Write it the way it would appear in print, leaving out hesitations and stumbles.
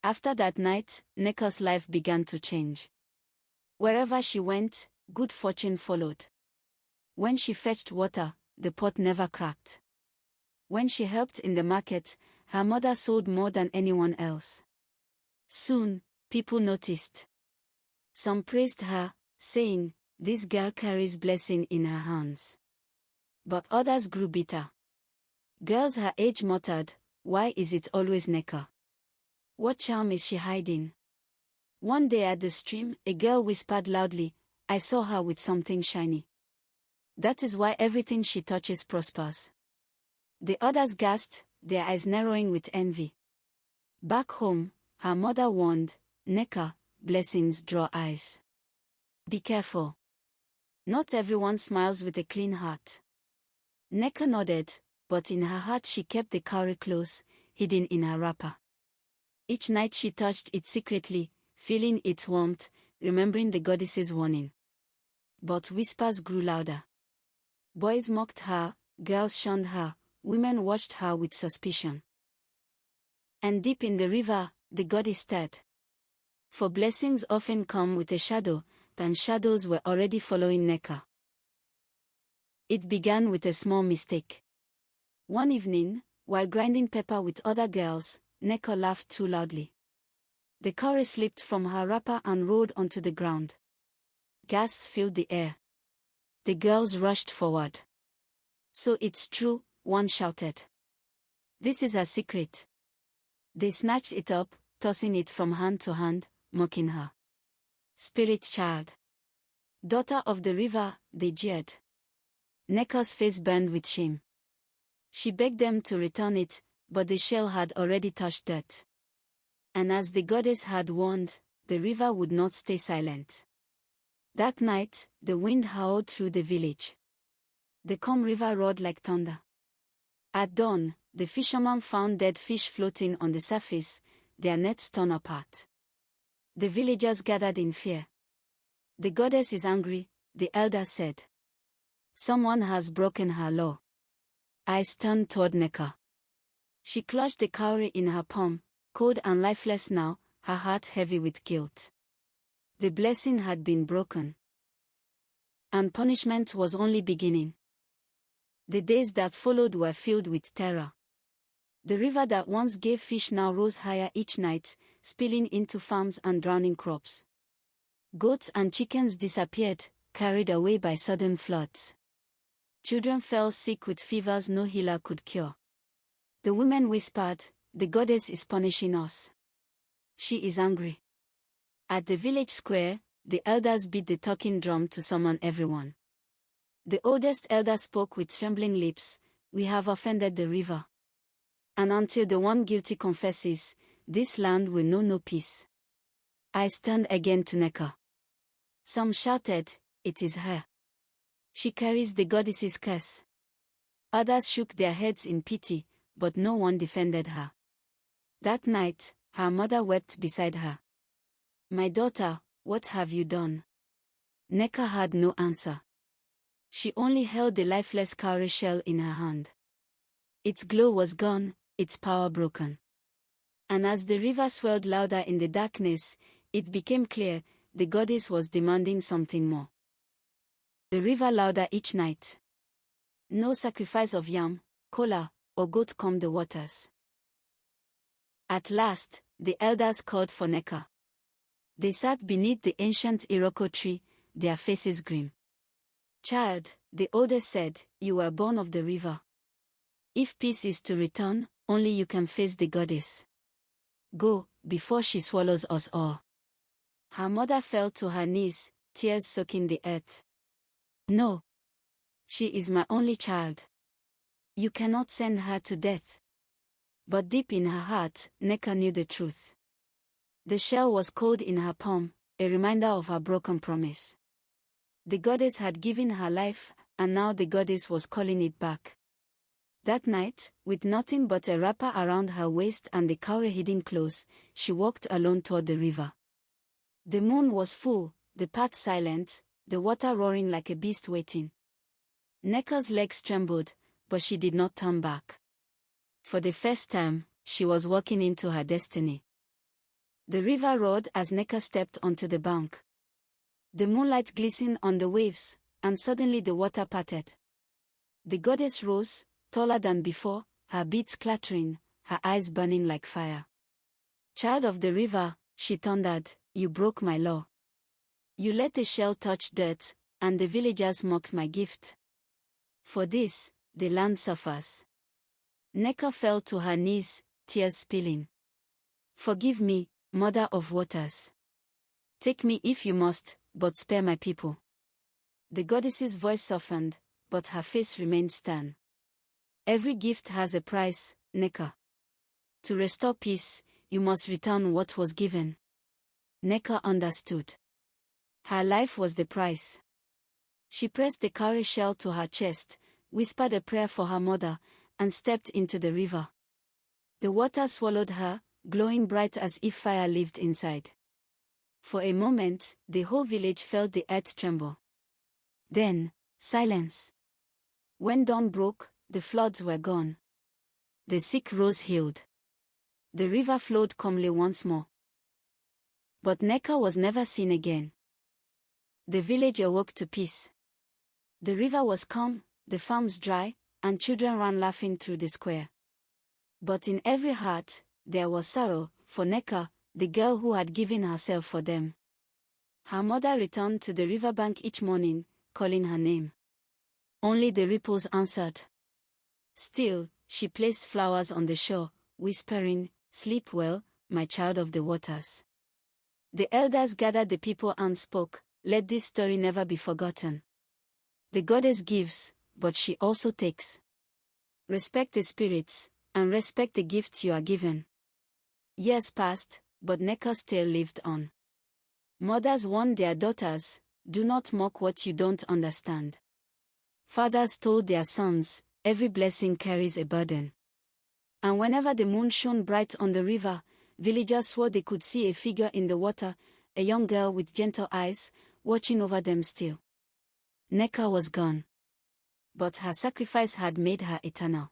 After that night, Nneka's life began to change. Wherever she went, good fortune followed. When she fetched water, the pot never cracked. When she helped in the market, her mother sold more than anyone else. Soon, people noticed. Some praised her, saying, "This girl carries blessing in her hands." But others grew bitter. Girls her age muttered, "Why is it always Nneka? What charm is she hiding?" One day at the stream, a girl whispered loudly, "I saw her with something shiny. That is why everything she touches prospers." The others gasped, their eyes narrowing with envy. Back home, her mother warned, "Nneka, blessings draw eyes. Be careful. Not everyone smiles with a clean heart." Nneka nodded, but in her heart she kept the cowrie close, hidden in her wrapper. Each night she touched it secretly, feeling its warmth, remembering the goddess's warning. But whispers grew louder. Boys mocked her, girls shunned her, women watched her with suspicion. And deep in the river, the goddess stared. For blessings often come with a shadow, and shadows were already following Nneka. It began with a small mistake. One evening, while grinding pepper with other girls, Nneka laughed too loudly. The cowrie slipped from her wrapper and rolled onto the ground. Gasps filled the air. The girls rushed forward. "So it's true," one shouted. "This is her secret." They snatched it up, tossing it from hand to hand, mocking her. "Spirit child. Daughter of the river," they jeered. Nneka's face burned with shame. She begged them to return it, but the shell had already touched dirt. And as the goddess had warned, the river would not stay silent. That night, the wind howled through the village. The calm river roared like thunder. At dawn, the fishermen found dead fish floating on the surface, their nets torn apart. The villagers gathered in fear. "The goddess is angry," the elders said. "Someone has broken her law." Eyes turned toward Nneka. She clutched the cowrie in her palm, cold and lifeless now, her heart heavy with guilt. The blessing had been broken. And punishment was only beginning. The days that followed were filled with terror. The river that once gave fish now rose higher each night, spilling into farms and drowning crops. Goats and chickens disappeared, carried away by sudden floods. Children fell sick with fevers no healer could cure. The women whispered, "The goddess is punishing us. She is angry." At the village square, the elders beat the talking drum to summon everyone. The oldest elder spoke with trembling lips, "We have offended the river. And until the one guilty confesses, this land will know no peace." Eyes turned again to Nneka. Some shouted, "It is her. She carries the goddess's curse." Others shook their heads in pity, but no one defended her. That night, her mother wept beside her. "My daughter, what have you done?" Nneka had no answer. She only held the lifeless cowrie shell in her hand. Its glow was gone, its power broken. And as the river swelled louder in the darkness, it became clear, the goddess was demanding something more. The river louder each night. No sacrifice of yam, kola, or goat calmed the waters. At last, the elders called for Nneka. They sat beneath the ancient Iroko tree, their faces grim. "Child," the oldest said, "you were born of the river. If peace is to return, only you can face the goddess. Go, before she swallows us all." Her mother fell to her knees, tears soaking the earth. "No. She is my only child. You cannot send her to death." But deep in her heart, Nneka knew the truth. The shell was cold in her palm, a reminder of her broken promise. The goddess had given her life, and now the goddess was calling it back. That night, with nothing but a wrapper around her waist and the cowrie hidden close, she walked alone toward the river. The moon was full, the path silent, the water roaring like a beast waiting. Nneka's legs trembled, but she did not turn back. For the first time, she was walking into her destiny. The river roared as Nneka stepped onto the bank. The moonlight glistened on the waves, and suddenly the water parted. The goddess rose, taller than before, her beads clattering, her eyes burning like fire. "Child of the river," she thundered, "you broke my law. You let the shell touch dirt, and the villagers mocked my gift. For this, the land suffers." Nneka fell to her knees, tears spilling. "Forgive me, Mother of Waters. Take me if you must, but spare my people." The goddess's voice softened, but her face remained stern. "Every gift has a price, Nneka. To restore peace, you must return what was given." Nneka understood. Her life was the price. She pressed the cowrie shell to her chest, whispered a prayer for her mother, and stepped into the river. The water swallowed her, glowing bright as if fire lived inside. For a moment, the whole village felt the earth tremble. Then, silence. When dawn broke, the floods were gone. The sick rose healed. The river flowed calmly once more. But Nneka was never seen again. The village awoke to peace. The river was calm, the farms dry, and children ran laughing through the square. But in every heart, there was sorrow, for Nneka, the girl who had given herself for them. Her mother returned to the riverbank each morning, calling her name. Only the ripples answered. Still, she placed flowers on the shore, whispering, "Sleep well, my child of the waters." The elders gathered the people and spoke, "Let this story never be forgotten. The goddess gives, but she also takes. Respect the spirits, and respect the gifts you are given." Years passed, but Nneka's tale lived on. Mothers warned their daughters, "Do not mock what you don't understand." Fathers told their sons, "Every blessing carries a burden." And whenever the moon shone bright on the river, villagers swore they could see a figure in the water, a young girl with gentle eyes, watching over them still. Nneka was gone. But her sacrifice had made her eternal.